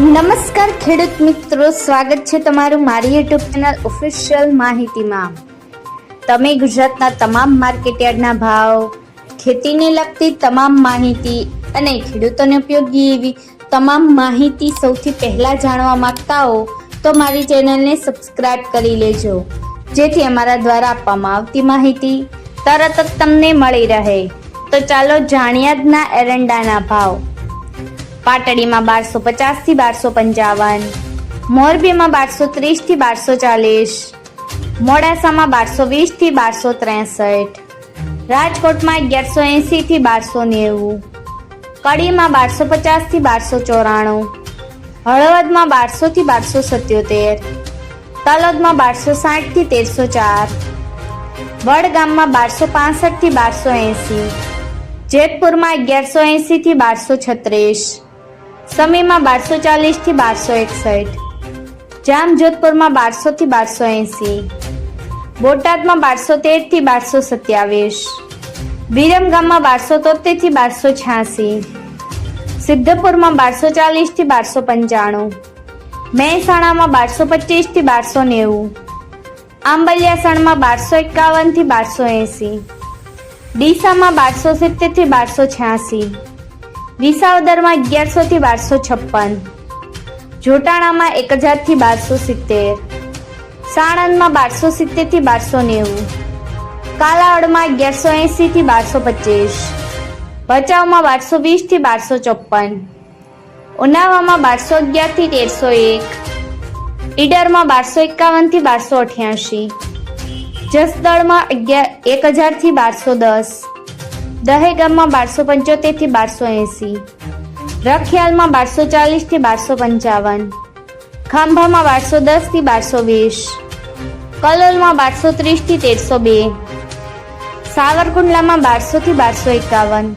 નમસ્કાર ખેડૂત મિત્રો, સ્વાગત છે તમારું મારી યુટ્યુબ ચેનલ ઓફિશિયલ માહિતીમાં। તમે ગુજરાતના તમામ માર્કેટયાર્ડના ભાવ, ખેતીને લગતી તમામ માહિતી અને ખેડૂતોને ઉપયોગી એવી તમામ માહિતી સૌથી પહેલા જાણવા માંગતા હો તો મારી ચેનલને સબસ્ક્રાઇબ કરી લેજો, જેથી અમારા દ્વારા આપવામાં આવતી માહિતી તરત જ તમને મળી રહે। તો ચાલો જાણીએ આજના એરંડાના ભાવ। પાટડીમાં 1250 થી 1255, મોરબીમાં 1230 થી 1240, મોડાસામાં 1220 થી 1263, રાજકોટમાં 1180 થી 1290, કડીમાં 1250 થી 1294, હળવદમાં 1200 થી 1277, તલોદમાં 1260 થી 1304, વડગામમાં 1265 થી 1280, જેતપુરમાં 1180 થી 1236, સમીમાં 1240 થી 1261, જામજોધપુરમાં 1200 થી 1280, બોટાદમાં 1213 થી 1227, વિરમગામમાં 1273 થી 1286, સિદ્ધપુરમાં 1240 થી 1295, મહેસાણામાં 1225 થી 1290, આંબલિયાસણમાં 1251 થી 1280, ડીસામાં 1270 થી 1286, વિસાવદરમાં 1100 થી 1256, જોટાણામાં 1000 થી 1270, સાણંદમાં 1270 થી 1290, કાલાવડમાં 1180 થી 1225, ભચાઉમાં 1220 થી 1254, ઉનાવામાં 1211 થી 1301, ઈડરમાં 1251 થી 1288, જસદણમાં 1000 થી 1210, દહેગામમાં 1275 થી 1280, રખિયાલમાં 1240 થી 1255, ખાંભામાં 1210 થી 1220, કલોલમાં 1230 થી 1302, સાવરકુંડલામાં 1200 થી 1251,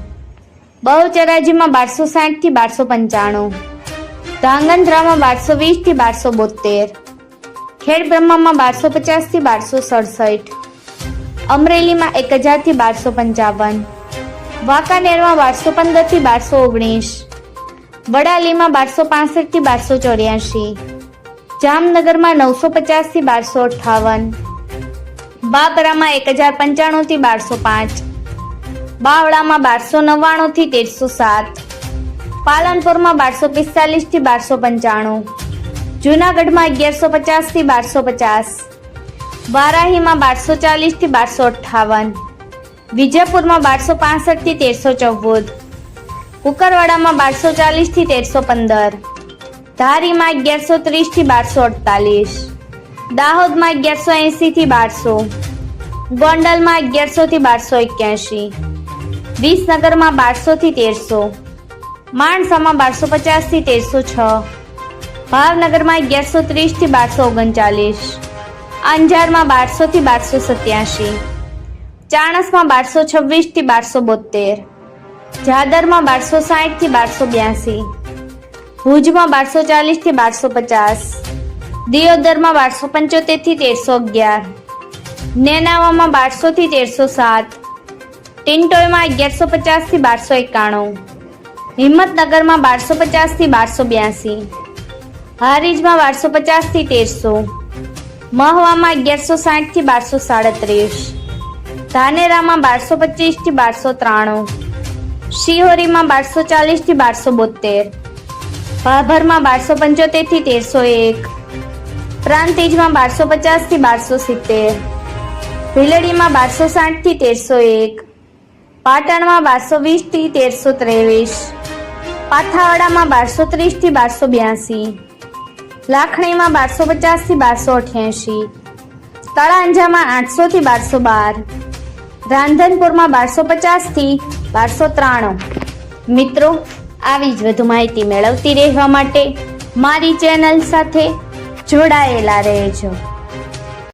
બહુચરાજીમાં 1260 થી 1295, ધાંગધ્રામાં 1220 થી 1272, ખેડબ્રહ્મામાં 1250 થી 1267, અમરેલીમાં 1000 થી 1255, વાંકાનેરમાં 1215 થી 1219, વડાલીમાં 1265 થી 1284, જામનગરમાં 950 થી 1258, બાબરામાં 1095 થી 1205, બાવળામાં 1299 થી 1307, પાલનપુરમાં 1245 થી 1295, જૂનાગઢમાં 1150 થી 1250, વારાહીમાં 1240 થી 1258, વિજયપુરમાં 1265 થી 1314, કુકરવાડામાં 1240 થી 1315, ધારીમાં 1130 થી 1248, દાહોદમાં 1180 થી 1200, ગોંડલમાં 1100 થી 1281, વિસનગરમાં 1200 થી 1300, માણસામાં 1250 થી 1306, ભાવનગરમાં 1130 થી 1239, અંજારમાં 1200 થી 1287, ચાણસમાં 1226 થી 1272, જાદરમાં 1260 થી 1282, ભુજમાં 1240 થી 1250, દિયોદરમાં 1275 થી 1311, નેનાવામાં 1200 થી 1307, ટિન્ટોયમાં 1150 થી 1291, હિંમતનગરમાં 1250 થી 1282, હારીજમાં 1250 થી 1300, મહવામાં 1160 થી 1237, ધાનેરામાં 1225 થી 1293, શિહોરીમાં 1240 થી 1272, ભાભરમાં 1275 થી 1301, પ્રાંતિજમાં 1250 થી 1270, ભીલડીમાં 1260 થી 1301, પાટણમાં 1220 થી 1323, પાથાવાડામાં 1230 થી 1282, લાખણીમાં 1250 થી 1288, તળાંજામાં 800 થી 1212, રાંધનપુરમાં 1250 થી 1293। મિત્રો, આવી જ વધુ માહિતી મેળવતી રહેવા માટે મારી ચેનલ સાથે જોડાયેલા રહેજો।